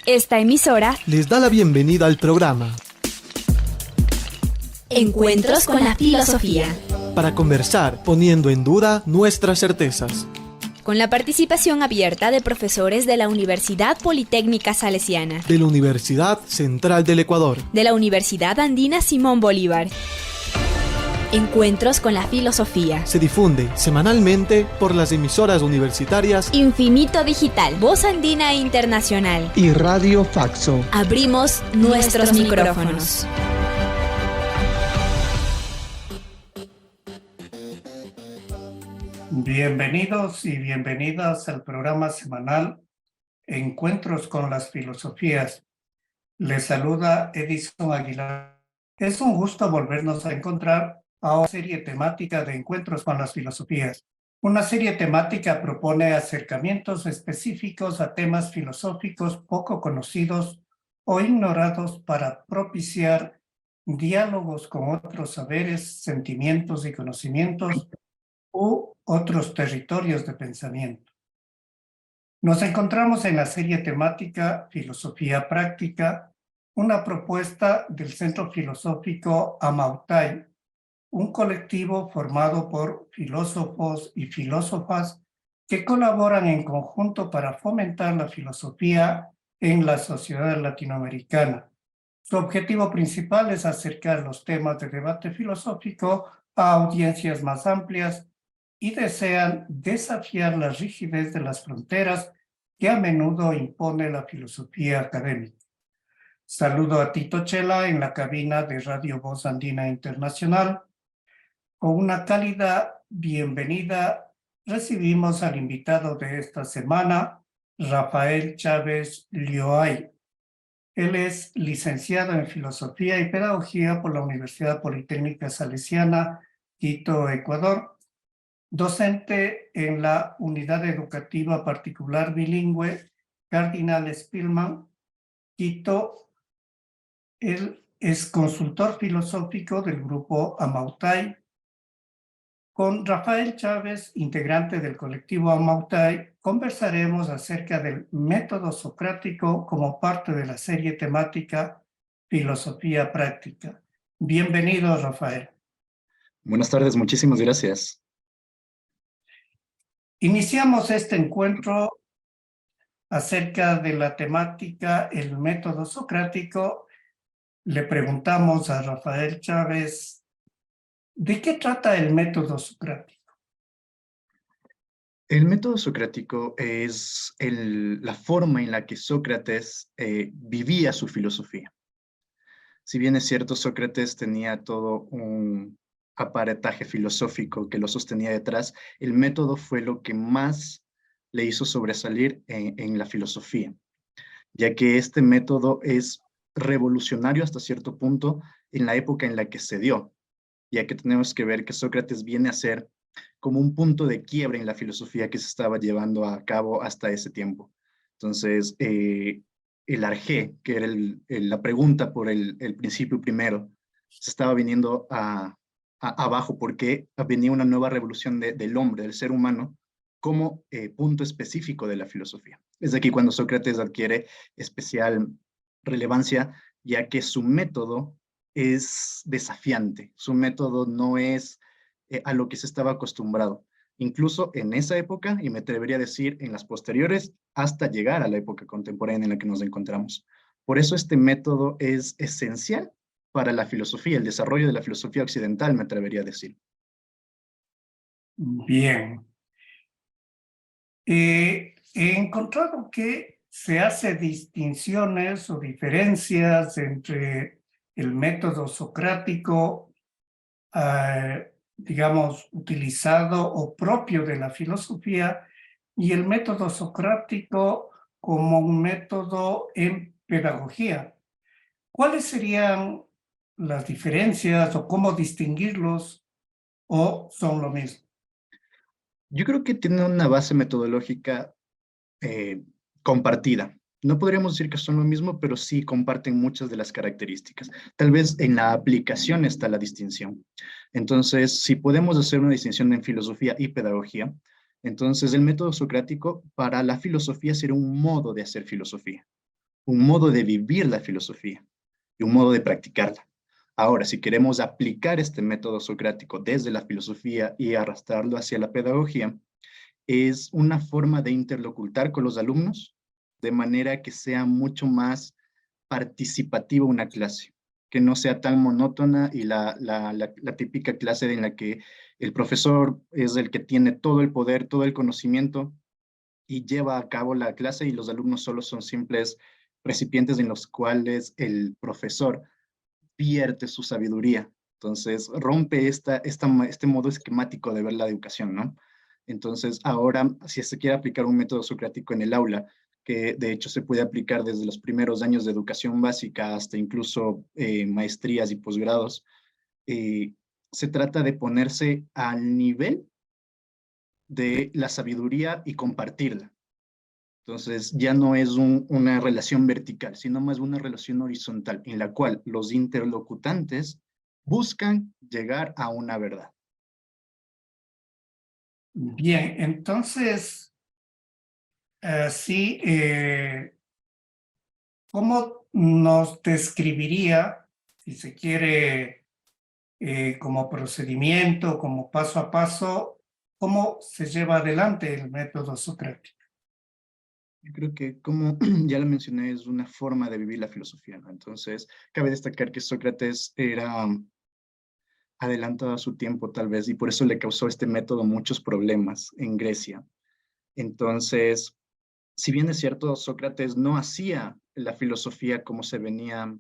Esta emisora les da la bienvenida al programa Encuentros con la Filosofía, para conversar poniendo en duda nuestras certezas, con la participación abierta de profesores de la Universidad Politécnica Salesiana, de la Universidad Central del Ecuador, de la Universidad Andina Simón Bolívar. Encuentros con la Filosofía. Se difunde semanalmente por las emisoras universitarias Infinito Digital, Voz Andina Internacional y Radio Faxo. Abrimos nuestros micrófonos. Bienvenidos y bienvenidas al programa semanal Encuentros con las Filosofías. Les saluda Edison Aguilar. Es un gusto volvernos a encontrar a una serie temática de Encuentros con las Filosofías. Una serie temática propone acercamientos específicos a temas filosóficos poco conocidos o ignorados para propiciar diálogos con otros saberes, sentimientos y conocimientos u otros territorios de pensamiento. Nos encontramos en la serie temática Filosofía Práctica, una propuesta del Centro Filosófico Amautay, un colectivo formado por filósofos y filósofas que colaboran en conjunto para fomentar la filosofía en la sociedad latinoamericana. Su objetivo principal es acercar los temas de debate filosófico a audiencias más amplias y desean desafiar la rigidez de las fronteras que a menudo impone la filosofía académica. Saludo a Tito Chela en la cabina de Radio Voz Andina Internacional. Con una cálida bienvenida recibimos al invitado de esta semana, Rafael Chávez Lioay. Él es licenciado en Filosofía y Pedagogía por la Universidad Politécnica Salesiana, Quito, Ecuador. Docente en la Unidad Educativa Particular Bilingüe Cardinal Spillman, Quito. Él es consultor filosófico del grupo Amautay. Con Rafael Chávez, integrante del colectivo Amautay, conversaremos acerca del método socrático como parte de la serie temática Filosofía Práctica. Bienvenido, Rafael. Buenas tardes, muchísimas gracias. Iniciamos este encuentro acerca de la temática el método socrático. Le preguntamos a Rafael Chávez, ¿de qué trata el método socrático? El método socrático es la forma en la que Sócrates vivía su filosofía. Si bien es cierto, Sócrates tenía todo un aparataje filosófico que lo sostenía detrás, el método fue lo que más le hizo sobresalir en la filosofía, ya que este método es revolucionario hasta cierto punto en la época en la que se dio, ya que tenemos que ver que Sócrates viene a ser como un punto de quiebre en la filosofía que se estaba llevando a cabo hasta ese tiempo. Entonces, el arjé, que era la pregunta por el principio primero, se estaba viniendo abajo porque venía una nueva revolución del hombre, del ser humano, como punto específico de la filosofía. Es aquí cuando Sócrates adquiere especial relevancia, ya que su método es desafiante, su método no es a lo que se estaba acostumbrado. Incluso en esa época, y me atrevería a decir en las posteriores, hasta llegar a la época contemporánea en la que nos encontramos. Por eso este método es esencial para la filosofía, el desarrollo de la filosofía occidental, me atrevería a decir. Bien. He encontrado que se hace distinciones o diferencias entre el método socrático, digamos, utilizado o propio de la filosofía, y el método socrático como un método en pedagogía. ¿Cuáles serían las diferencias o cómo distinguirlos o son lo mismo? Yo creo que tiene una base metodológica compartida. No podríamos decir que son lo mismo, pero sí comparten muchas de las características. Tal vez en la aplicación está la distinción. Entonces, si podemos hacer una distinción en filosofía y pedagogía, entonces el método socrático para la filosofía sería un modo de hacer filosofía. un modo de vivir la filosofía y un modo de practicarla. Ahora, si queremos aplicar este método socrático desde la filosofía y arrastrarlo hacia la pedagogía, es una forma de interlocutar con los alumnos de manera que sea mucho más participativa una clase, que no sea tan monótona y la típica clase en la que el profesor es el que tiene todo el poder, todo el conocimiento y lleva a cabo la clase y los alumnos solo son simples recipientes en los cuales el profesor vierte su sabiduría. Entonces, rompe este modo esquemático de ver la educación, ¿no? Entonces, ahora, si se quiere aplicar un método socrático en el aula, que de hecho se puede aplicar desde los primeros años de educación básica hasta incluso maestrías y posgrados, eh, se trata de ponerse al nivel de la sabiduría y compartirla. Entonces, ya no es una relación vertical, sino más una relación horizontal, en la cual los interlocutantes buscan llegar a una verdad. Bien, entonces, sí, ¿cómo nos describiría, si se quiere, como procedimiento, como paso a paso, cómo se lleva adelante el método socrático? Yo creo que, como ya lo mencioné, es una forma de vivir la filosofía, ¿no? Entonces, cabe destacar que Sócrates era adelantado a su tiempo, tal vez, y por eso le causó este método muchos problemas en Grecia. Entonces, si bien es cierto, Sócrates no hacía la filosofía como se venía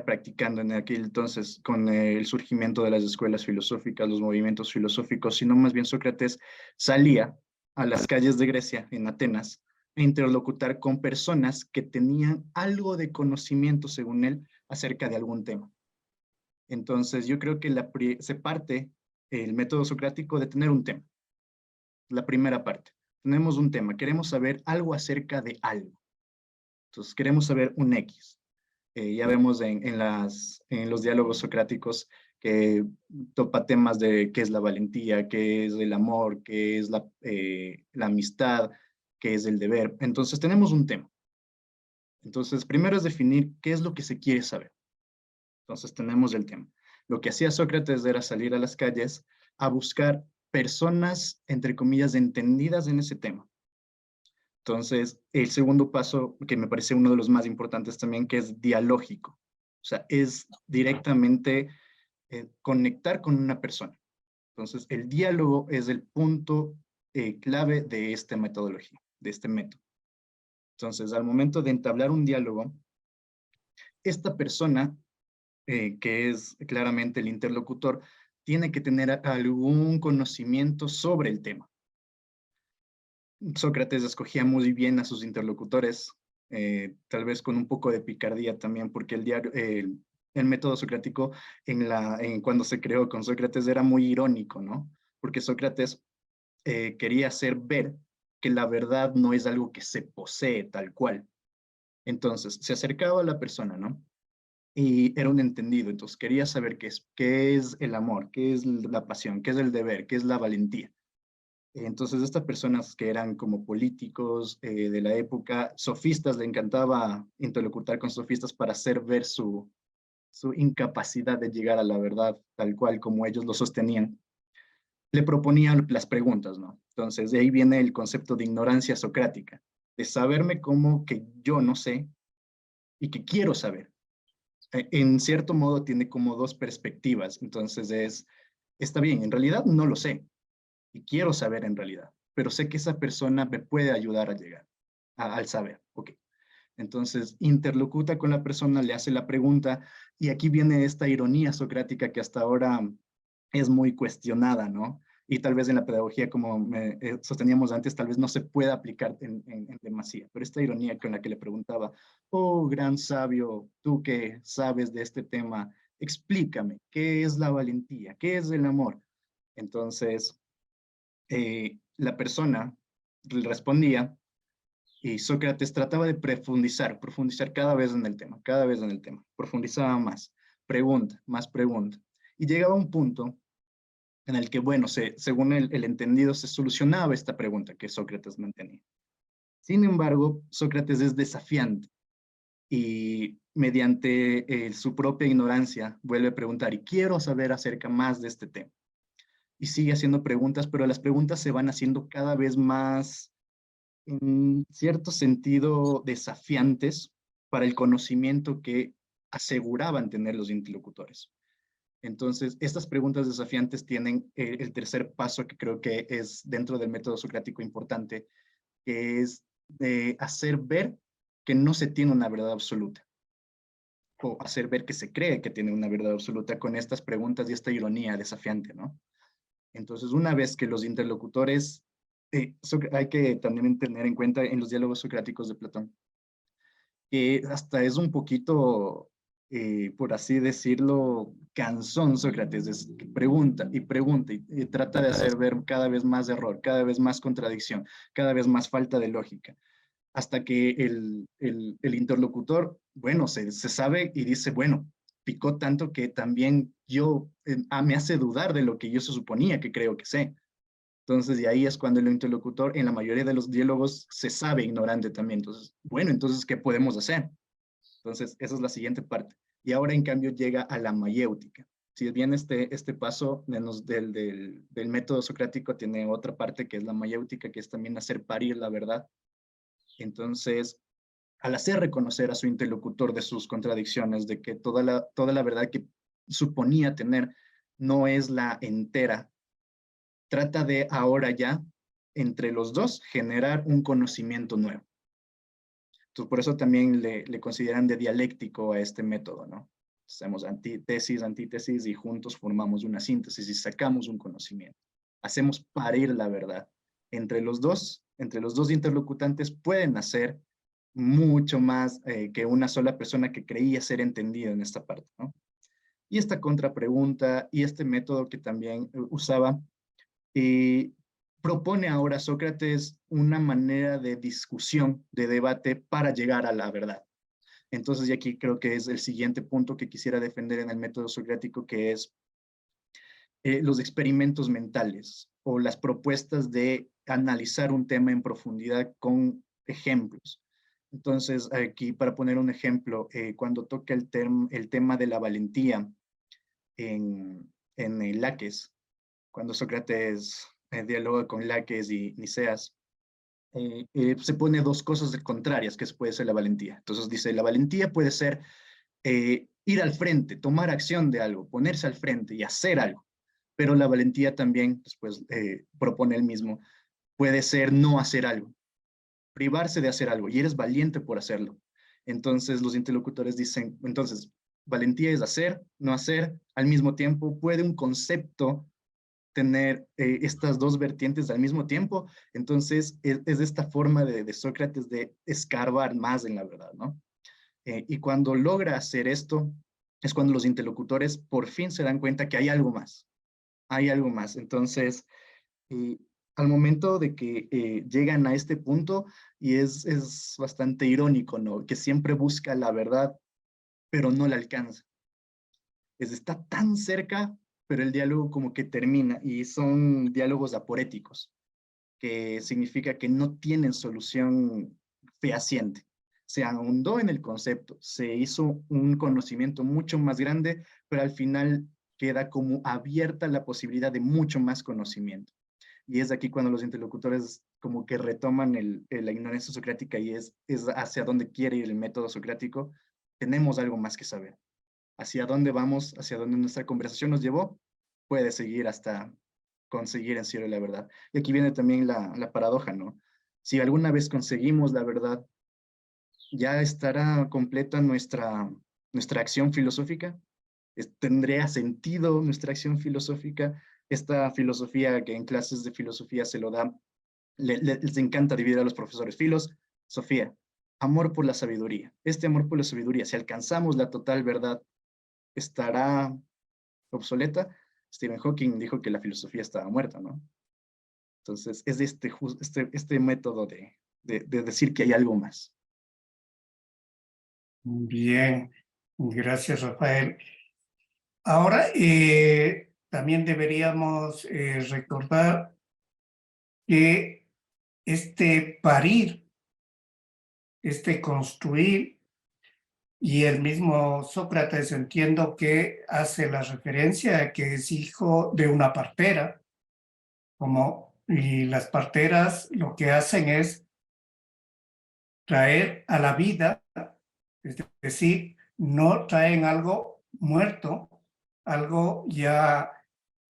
practicando en aquel entonces con el surgimiento de las escuelas filosóficas, los movimientos filosóficos, sino más bien Sócrates salía a las calles de Grecia, en Atenas, a interlocutar con personas que tenían algo de conocimiento, según él, acerca de algún tema. Entonces, yo creo que se parte el método socrático de tener un tema. La primera parte. Tenemos un tema, queremos saber algo acerca de algo. Entonces, queremos saber un X. Ya vemos en los diálogos socráticos que topa temas de qué es la valentía, qué es el amor, qué es la amistad, qué es el deber. Entonces, tenemos un tema. Entonces, primero es definir qué es lo que se quiere saber. Entonces, tenemos el tema. Lo que hacía Sócrates era salir a las calles a buscar personas, entre comillas, entendidas en ese tema. Entonces, el segundo paso, que me parece uno de los más importantes también, que es dialógico. O sea, es directamente conectar con una persona. Entonces, el diálogo es el punto clave de esta metodología, de este método. Entonces, al momento de entablar un diálogo, esta persona, que es claramente el interlocutor, tiene que tener algún conocimiento sobre el tema. Sócrates escogía muy bien a sus interlocutores, tal vez con un poco de picardía también, porque el método socrático cuando se creó con Sócrates era muy irónico, ¿no? Porque Sócrates quería hacer ver que la verdad no es algo que se posee tal cual. Entonces, se acercaba a la persona, ¿no? Y era un entendido, entonces quería saber qué es el amor, qué es la pasión, qué es el deber, qué es la valentía. Entonces, estas personas que eran como políticos de la época, sofistas, le encantaba interlocutar con sofistas para hacer ver su incapacidad de llegar a la verdad tal cual como ellos lo sostenían. Le proponían las preguntas, ¿no? Entonces, de ahí viene el concepto de ignorancia socrática, de saberme como que yo no sé y que quiero saber. En cierto modo tiene como dos perspectivas, entonces está bien, en realidad no lo sé, y quiero saber en realidad, pero sé que esa persona me puede ayudar a llegar al saber. Ok. Entonces interlocuta con la persona, le hace la pregunta y aquí viene esta ironía socrática que hasta ahora es muy cuestionada, ¿no? Y tal vez en la pedagogía, como sosteníamos antes, tal vez no se pueda aplicar en demasía. Pero esta ironía con la que le preguntaba, oh, gran sabio, tú que sabes de este tema, explícame, ¿qué es la valentía? ¿Qué es el amor? Entonces, la persona respondía y Sócrates trataba de profundizar cada vez en el tema, profundizaba más, pregunta, más pregunta. Y llegaba a un punto en el que, bueno, según el entendido, se solucionaba esta pregunta que Sócrates mantenía. Sin embargo, Sócrates es desafiante y mediante su propia ignorancia vuelve a preguntar, y quiero saber acerca más de este tema. Y sigue haciendo preguntas, pero las preguntas se van haciendo cada vez más, en cierto sentido, desafiantes para el conocimiento que aseguraban tener los interlocutores. Entonces, estas preguntas desafiantes tienen el tercer paso que creo que es dentro del método socrático importante, que es de hacer ver que no se tiene una verdad absoluta, o hacer ver que se cree que tiene una verdad absoluta con estas preguntas y esta ironía desafiante, ¿no? Entonces, una vez que los interlocutores, hay que también tener en cuenta en los diálogos socráticos de Platón, que hasta es un poquito, por así decirlo, cansón Sócrates, que pregunta y pregunta y trata de hacer ver cada vez más error, cada vez más contradicción, cada vez más falta de lógica, hasta que el interlocutor, bueno, se sabe y dice, bueno, picó tanto que también me hace dudar de lo que yo se suponía que creo que sé. Entonces, y ahí es cuando el interlocutor, en la mayoría de los diálogos, se sabe ignorante también. Entonces, bueno, entonces, ¿qué podemos hacer? Entonces, esa es la siguiente parte. Y ahora, en cambio, llega a la mayéutica. Si bien este paso del método socrático tiene otra parte que es la mayéutica, que es también hacer parir la verdad. Entonces, al hacer reconocer a su interlocutor de sus contradicciones, de que toda la verdad que suponía tener no es la entera, trata de ahora ya, entre los dos, generar un conocimiento nuevo. Entonces, por eso también le consideran de dialéctico a este método, ¿no? Hacemos antítesis, antítesis y juntos formamos una síntesis y sacamos un conocimiento. Hacemos parir la verdad. Entre los dos interlocutantes pueden hacer mucho más que una sola persona que creía ser entendida en esta parte, ¿no? Y esta contrapregunta y este método que también usaba, propone ahora Sócrates una manera de discusión, de debate para llegar a la verdad. Entonces, y aquí creo que es el siguiente punto que quisiera defender en el método socrático, que es los experimentos mentales o las propuestas de analizar un tema en profundidad con ejemplos. Entonces, aquí para poner un ejemplo, cuando toca el tema de la valentía en el Laques, cuando Sócrates dialoga con Laques y Niceas, se pone dos cosas contrarias, que puede ser la valentía. Entonces dice, la valentía puede ser ir al frente, tomar acción de algo, ponerse al frente y hacer algo. Pero la valentía también, después propone él mismo, puede ser no hacer algo, privarse de hacer algo, y eres valiente por hacerlo. Entonces los interlocutores dicen, entonces, valentía es hacer, no hacer, al mismo tiempo, ¿puede un concepto tener estas dos vertientes al mismo tiempo? Entonces, es esta forma de Sócrates de escarbar más en la verdad, ¿no? Y cuando logra hacer esto, es cuando los interlocutores por fin se dan cuenta que hay algo más. Hay algo más. Entonces, al momento de que llegan a este punto, y es bastante irónico, ¿no? Que siempre busca la verdad, pero no la alcanza. Está tan cerca, pero el diálogo como que termina, y son diálogos aporéticos, que significa que no tienen solución fehaciente. Se ahondó en el concepto, se hizo un conocimiento mucho más grande, pero al final queda como abierta la posibilidad de mucho más conocimiento. Y es aquí cuando los interlocutores como que retoman la ignorancia socrática, y es hacia dónde quiere ir el método socrático. Tenemos algo más que saber. Hacia dónde vamos, hacia dónde nuestra conversación nos llevó, puede seguir hasta conseguir en serio la verdad. Y aquí viene también la paradoja, ¿no? Si alguna vez conseguimos la verdad, ¿ya estará completa nuestra acción filosófica? ¿Tendría sentido nuestra acción filosófica? Esta filosofía que en clases de filosofía se lo da, les encanta dividir a los profesores. Filosofía, amor por la sabiduría. Este amor por la sabiduría, si alcanzamos la total verdad, ¿estará obsoleta? Stephen Hawking dijo que la filosofía estaba muerta, ¿no? Entonces, es este método de decir que hay algo más. Bien, gracias, Rafael. Ahora, también deberíamos recordar que este parir construir, y el mismo Sócrates entiendo que hace la referencia a que es hijo de una partera, y las parteras lo que hacen es traer a la vida, es decir, no traen algo muerto, algo ya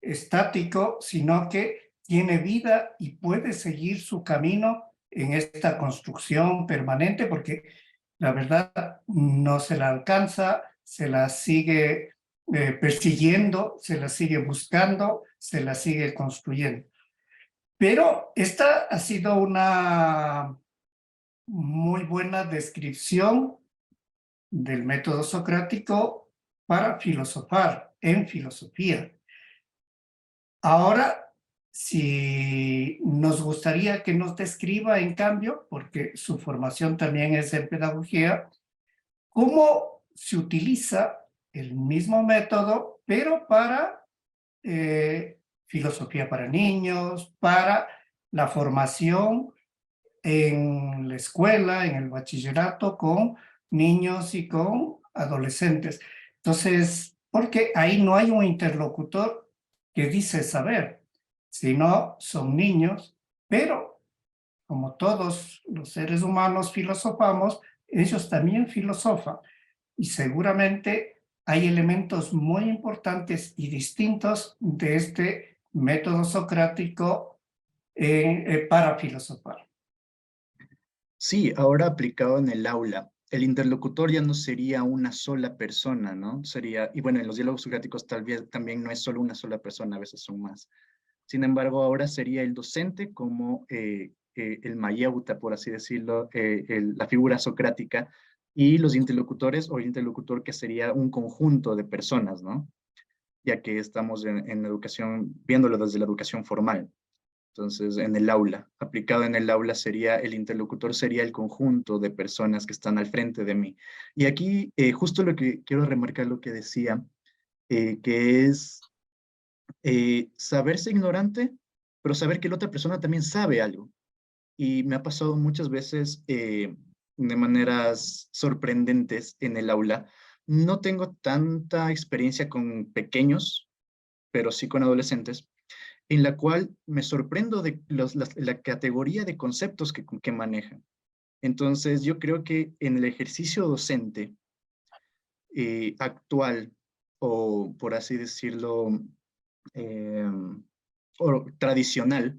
estático, sino que tiene vida y puede seguir su camino en esta construcción permanente, porque la verdad no se la alcanza, se la sigue persiguiendo, se la sigue buscando, se la sigue construyendo. Pero esta ha sido una muy buena descripción del método socrático para filosofar, en filosofía. Ahora, si nos gustaría que nos describa, en cambio, porque su formación también es en pedagogía, cómo se utiliza el mismo método, pero para filosofía para niños, para la formación en la escuela, en el bachillerato, con niños y con adolescentes. Entonces, porque ahí no hay un interlocutor que dice saber, sino son niños, pero como todos los seres humanos filosofamos, ellos también filosofan. Y seguramente hay elementos muy importantes y distintos de este método socrático para filosofar. Sí, ahora aplicado en el aula, el interlocutor ya no sería una sola persona, ¿no? Sería, y bueno, en los diálogos socráticos tal vez también no es solo una sola persona, a veces son más. Sin embargo, ahora sería el docente como el mayeuta, por así decirlo, la figura socrática, y los interlocutores o el interlocutor que sería un conjunto de personas, ¿no? Ya que estamos en educación, viéndolo desde la educación formal. Entonces, en el aula, aplicado en el aula sería, el interlocutor sería el conjunto de personas que están al frente de mí. Y aquí, justo lo que quiero remarcar lo que decía, que es saberse ignorante, pero saber que la otra persona también sabe algo. Y me ha pasado muchas veces de maneras sorprendentes en el aula. No tengo tanta experiencia con pequeños, pero sí con adolescentes, en la cual me sorprendo de la categoría de conceptos que manejan. Entonces, yo creo que en el ejercicio docente actual, o por así decirlo, eh, o tradicional,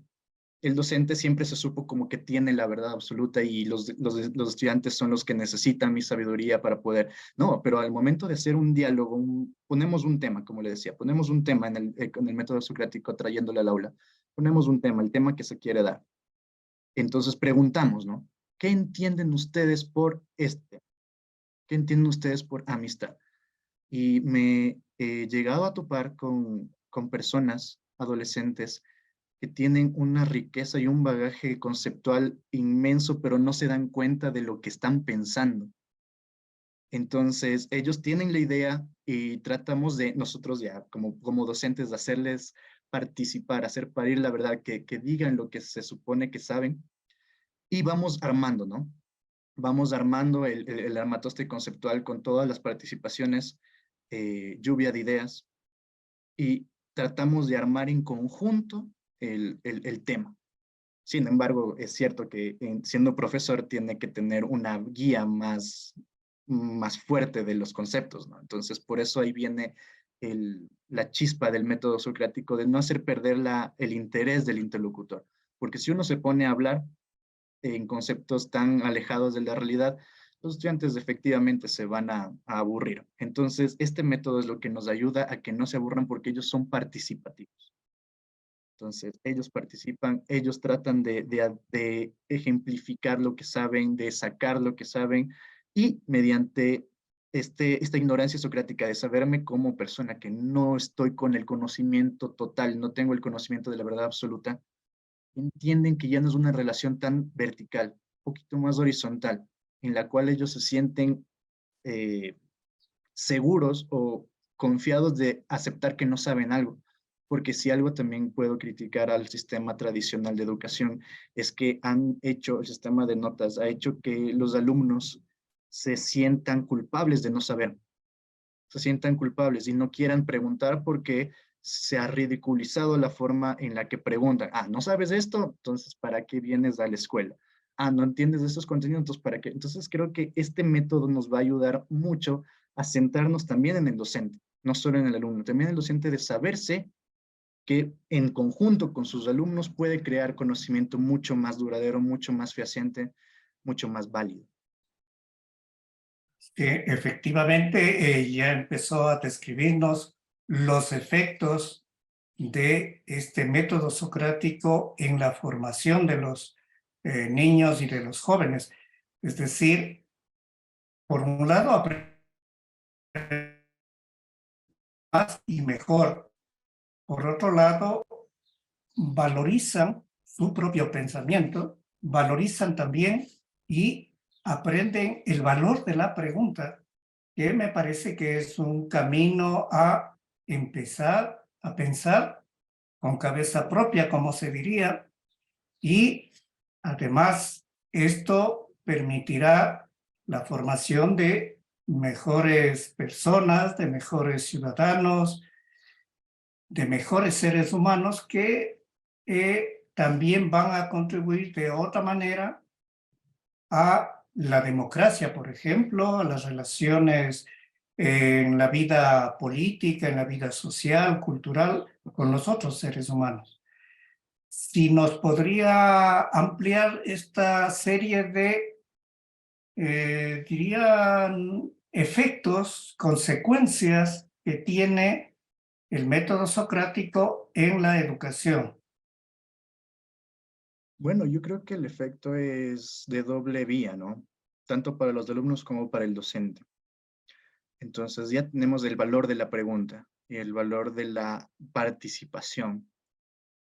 el docente siempre se supo como que tiene la verdad absoluta y los estudiantes son los que necesitan mi sabiduría para poder. No, pero al momento de hacer un diálogo, ponemos un tema, como le decía, ponemos un tema con el método socrático trayéndole al aula, ponemos un tema, el tema que se quiere dar. Entonces preguntamos, ¿no? ¿Qué entienden ustedes por este? ¿Qué entienden ustedes por amistad? Y me he llegado a topar con personas, adolescentes, que tienen una riqueza y un bagaje conceptual inmenso, pero no se dan cuenta de lo que están pensando. Entonces, ellos tienen la idea y tratamos de, nosotros ya como docentes, de hacerles participar, hacer parir la verdad, que digan lo que se supone que saben, y vamos armando, ¿no? Vamos armando el armatoste conceptual con todas las participaciones, lluvia de ideas, y tratamos de armar en conjunto el tema. Sin embargo, es cierto que siendo profesor tiene que tener una guía más fuerte de los conceptos, ¿no? Entonces, por eso ahí viene la chispa del método socrático, de no hacer perder el interés del interlocutor. Porque si uno se pone a hablar en conceptos tan alejados de la realidad, los estudiantes efectivamente se van a aburrir. Entonces, este método es lo que nos ayuda a que no se aburran porque ellos son participativos. Entonces, ellos participan, ellos tratan de ejemplificar lo que saben, de sacar lo que saben, y mediante esta ignorancia socrática de saberme como persona que no estoy con el conocimiento total, no tengo el conocimiento de la verdad absoluta, entienden que ya no es una relación tan vertical, un poquito más horizontal, en la cual ellos se sienten seguros o confiados de aceptar que no saben algo, porque si algo también puedo criticar al sistema tradicional de educación es que el sistema de notas ha hecho que los alumnos se sientan culpables de no saber, se sientan culpables y no quieran preguntar porque se ha ridiculizado la forma en la que preguntan. Ah, ¿no sabes esto? Entonces, ¿para qué vienes a la escuela? Ah, ¿no entiendes estos contenidos? Entonces, ¿para qué? Entonces, creo que este método nos va a ayudar mucho a centrarnos también en el docente, no solo en el alumno, también el docente de saberse que en conjunto con sus alumnos puede crear conocimiento mucho más duradero, mucho más fehaciente, mucho más válido. Efectivamente, ya empezó a describirnos los efectos de este método socrático en la formación de los niños y de los jóvenes. Es decir, por un lado, aprender más y mejor. Por otro lado, valorizan su propio pensamiento, valorizan también y aprenden el valor de la pregunta, que me parece que es un camino a empezar a pensar con cabeza propia, como se diría, y además esto permitirá la formación de mejores personas, de mejores ciudadanos, de mejores seres humanos que también van a contribuir de otra manera a la democracia, por ejemplo, a las relaciones en la vida política, en la vida social, cultural, con los otros seres humanos. Si nos podría ampliar esta serie de, dirían, efectos, consecuencias que tiene el método socrático en la educación. Bueno, yo creo que el efecto es de doble vía, ¿no? Tanto para los alumnos como para el docente. Entonces ya tenemos el valor de la pregunta y el valor de la participación,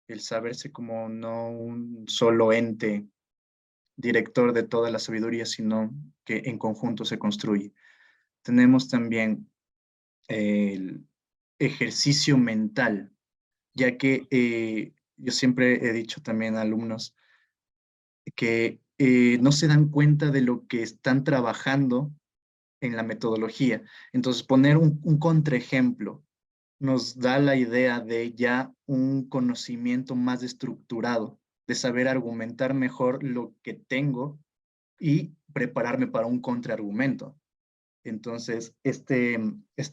el saberse como no un solo ente director de toda la sabiduría, sino que en conjunto se construye. Tenemos también el ejercicio mental, ya que yo siempre he dicho también a alumnos que no se dan cuenta de lo que están trabajando en la metodología. Entonces, poner un contraejemplo nos da la idea de ya un conocimiento más estructurado, de saber argumentar mejor lo que tengo y prepararme para un contraargumento. Entonces, este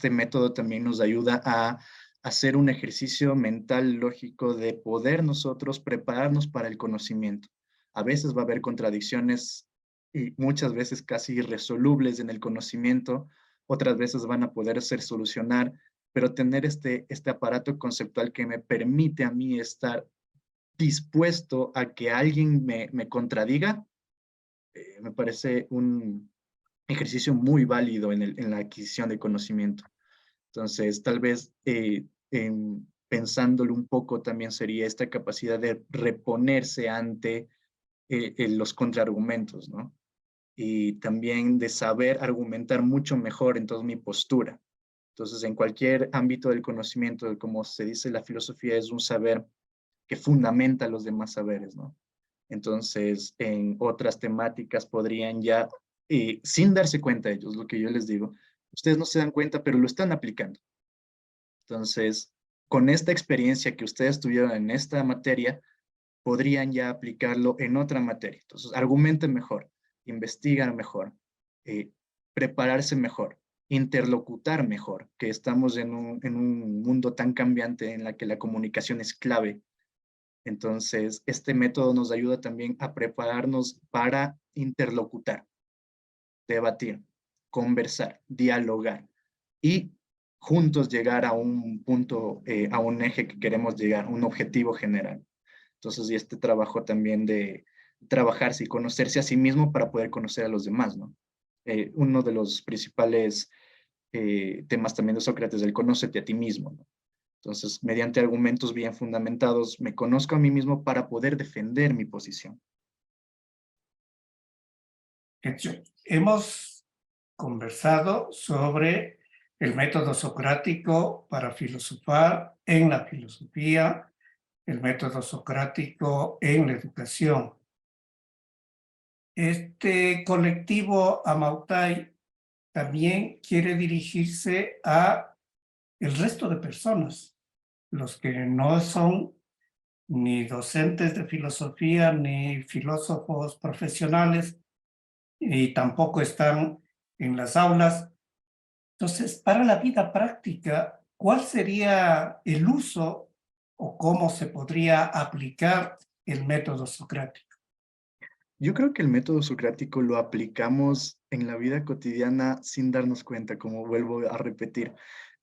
método también nos ayuda a hacer un ejercicio mental lógico de poder nosotros prepararnos para el conocimiento. A veces va a haber contradicciones y muchas veces casi irresolubles en el conocimiento, otras veces van a poder ser solucionar, pero tener este aparato conceptual que me permite a mí estar dispuesto a que alguien me contradiga, me parece un ejercicio muy válido en la adquisición de conocimiento. Entonces, tal vez pensándolo un poco también sería esta capacidad de reponerse ante los contraargumentos, ¿no? Y también de saber argumentar mucho mejor en toda mi postura. Entonces, en cualquier ámbito del conocimiento, como se dice, la filosofía es un saber que fundamenta los demás saberes, ¿no? Entonces, en otras temáticas podrían ya, sin darse cuenta ellos, lo que yo les digo, ustedes no se dan cuenta, pero lo están aplicando. Entonces, con esta experiencia que ustedes tuvieron en esta materia, podrían ya aplicarlo en otra materia. Entonces, argumenten mejor, investigan mejor, prepararse mejor, interlocutar mejor, que estamos en un mundo tan cambiante en la que la comunicación es clave. Entonces, este método nos ayuda también a prepararnos para interlocutar, debatir, conversar, dialogar y juntos llegar a un punto, a un eje que queremos llegar, un objetivo general. Entonces, y este trabajo también de trabajarse y conocerse a sí mismo para poder conocer a los demás, ¿no? Uno de los principales temas también de Sócrates, el conócete a ti mismo, ¿no? Entonces, mediante argumentos bien fundamentados, me conozco a mí mismo para poder defender mi posición. Hemos conversado sobre el método socrático para filosofar en la filosofía, el método socrático en la educación. Este colectivo Amautai también quiere dirigirse a el resto de personas, los que no son ni docentes de filosofía, ni filósofos profesionales, y tampoco están en las aulas. Entonces, para la vida práctica, ¿cuál sería el uso o cómo se podría aplicar el método socrático? Yo creo que el método socrático lo aplicamos en la vida cotidiana sin darnos cuenta, como vuelvo a repetir.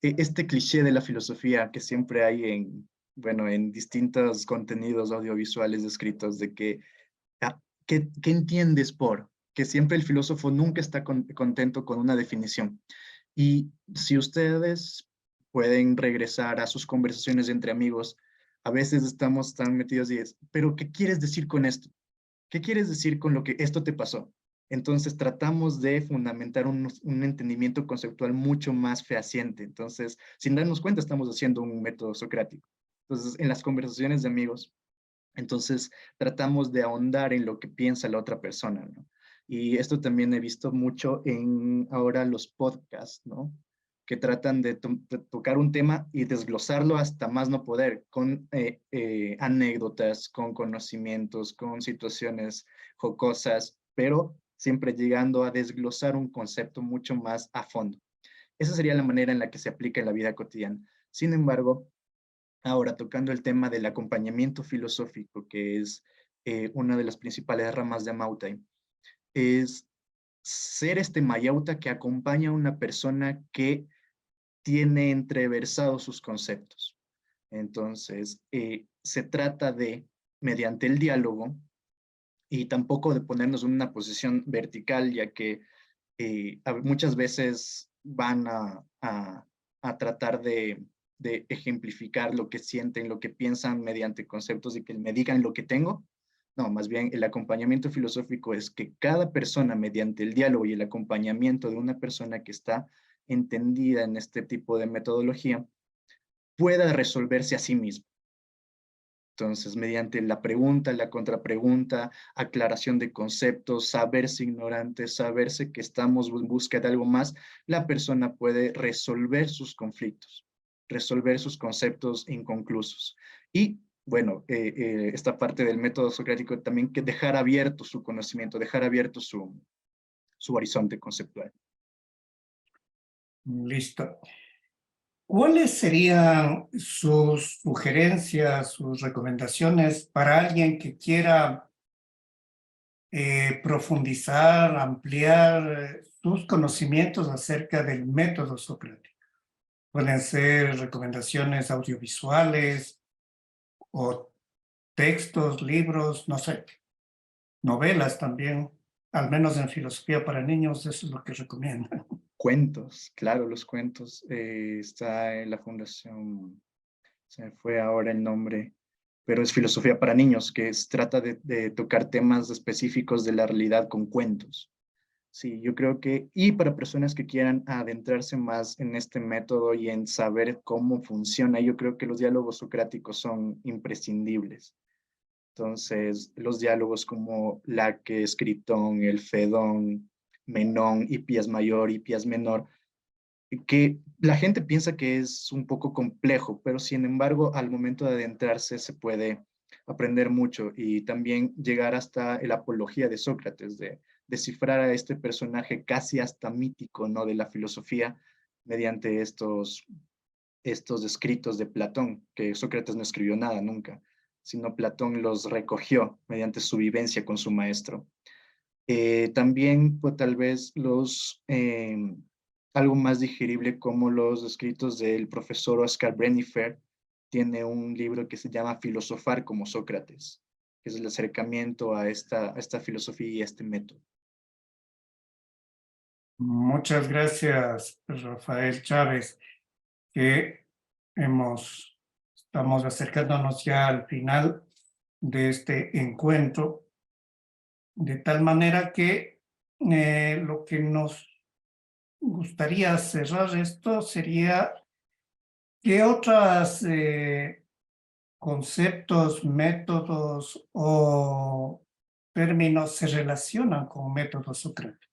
Este cliché de la filosofía que siempre hay en, bueno, en distintos contenidos audiovisuales escritos de que, ¿qué entiendes por? Que siempre el filósofo nunca está contento con una definición. Y si ustedes pueden regresar a sus conversaciones entre amigos, a veces estamos tan metidos y es, ¿pero qué quieres decir con esto? ¿Qué quieres decir con lo que esto te pasó? Entonces tratamos de fundamentar un entendimiento conceptual mucho más fehaciente. Entonces, sin darnos cuenta, estamos haciendo un método socrático. Entonces, en las conversaciones de amigos, entonces tratamos de ahondar en lo que piensa la otra persona, ¿no? Y esto también he visto mucho en ahora los podcasts, ¿no? Que tratan de tocar un tema y desglosarlo hasta más no poder, con anécdotas, con conocimientos, con situaciones jocosas, pero siempre llegando a desglosar un concepto mucho más a fondo. Esa sería la manera en la que se aplica en la vida cotidiana. Sin embargo, ahora tocando el tema del acompañamiento filosófico, que es una de las principales ramas de Amautai, es ser este mayauta que acompaña a una persona que tiene entreversados sus conceptos. Entonces, se trata de, mediante el diálogo, y tampoco de ponernos en una posición vertical, ya que muchas veces van a tratar de ejemplificar lo que sienten, lo que piensan mediante conceptos y que me digan lo que tengo. No, más bien el acompañamiento filosófico es que cada persona, mediante el diálogo y el acompañamiento de una persona que está entendida en este tipo de metodología, pueda resolverse a sí mismo. Entonces, mediante la pregunta, la contrapregunta, aclaración de conceptos, saberse ignorante, saberse que estamos en busca de algo más, la persona puede resolver sus conflictos, resolver sus conceptos inconclusos. Y, bueno, esta parte del método socrático también que dejar abierto su conocimiento, dejar abierto su horizonte conceptual. Listo. ¿Cuáles serían sus sugerencias, sus recomendaciones para alguien que quiera profundizar, ampliar sus conocimientos acerca del método socrático? Pueden ser recomendaciones audiovisuales o textos, libros, no sé, novelas también, al menos en filosofía para niños, eso es lo que recomiendan. Cuentos, claro, los cuentos. Está en la fundación, se me fue ahora el nombre, pero es Filosofía para Niños, que trata de tocar temas específicos de la realidad con cuentos. Sí, yo creo que, y para personas que quieran adentrarse más en este método y en saber cómo funciona, yo creo que los diálogos socráticos son imprescindibles. Entonces, los diálogos como Laque, Escritón, el Fedón, Menón, Hipias Mayor, Hipias Menor, que la gente piensa que es un poco complejo, pero sin embargo, al momento de adentrarse se puede aprender mucho y también llegar hasta la apología de Sócrates, de descifrar a este personaje casi hasta mítico, ¿no? De la filosofía mediante estos escritos de Platón, que Sócrates no escribió nada nunca, sino Platón los recogió mediante su vivencia con su maestro. También, pues, tal vez algo más digerible como los escritos del profesor Oscar Brennifer, tiene un libro que se llama Filosofar como Sócrates, que es el acercamiento a esta filosofía y a este método. Muchas gracias, Rafael Chávez, que estamos acercándonos ya al final de este encuentro, de tal manera que lo que nos gustaría cerrar esto sería, ¿qué otros conceptos, métodos o términos se relacionan con método socrático?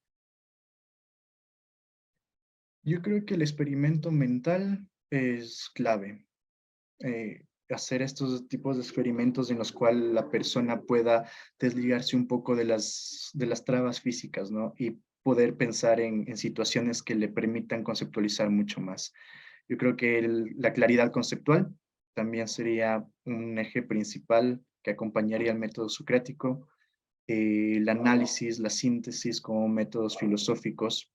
Yo creo que el experimento mental es clave. Hacer estos tipos de experimentos en los cuales la persona pueda desligarse un poco de las trabas físicas, ¿no? Y poder pensar en situaciones que le permitan conceptualizar mucho más. Yo creo que la claridad conceptual también sería un eje principal que acompañaría el método socrático, el análisis, la síntesis como métodos filosóficos,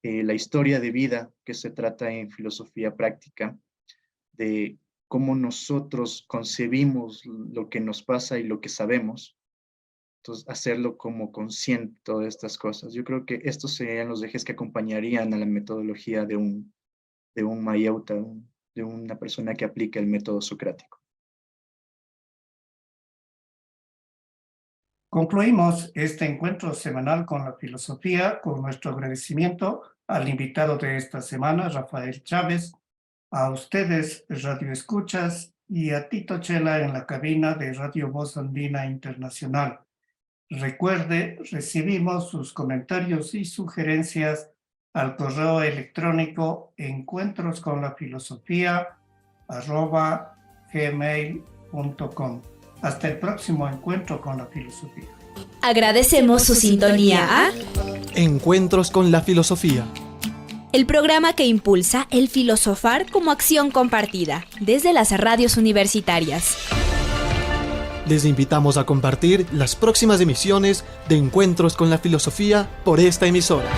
la historia de vida que se trata en filosofía práctica, de cómo nosotros concebimos lo que nos pasa y lo que sabemos. Entonces, hacerlo como consciente, todas estas cosas. Yo creo que estos serían los ejes que acompañarían a la metodología de un mayeuta, de una persona que aplica el método socrático. Concluimos este encuentro semanal con la filosofía con nuestro agradecimiento al invitado de esta semana, Rafael Chávez, a ustedes, Radio Escuchas, y a Tito Chela en la cabina de Radio Voz Andina Internacional. Recuerde, recibimos sus comentarios y sugerencias al correo electrónico encuentrosconlafilosofía@gmail.com. Hasta el próximo encuentro con la filosofía. Agradecemos su sintonía a Encuentros con la filosofía. el programa que impulsa el filosofar como acción compartida desde las radios universitarias. Les invitamos a compartir las próximas emisiones de Encuentros con la filosofía por esta emisora.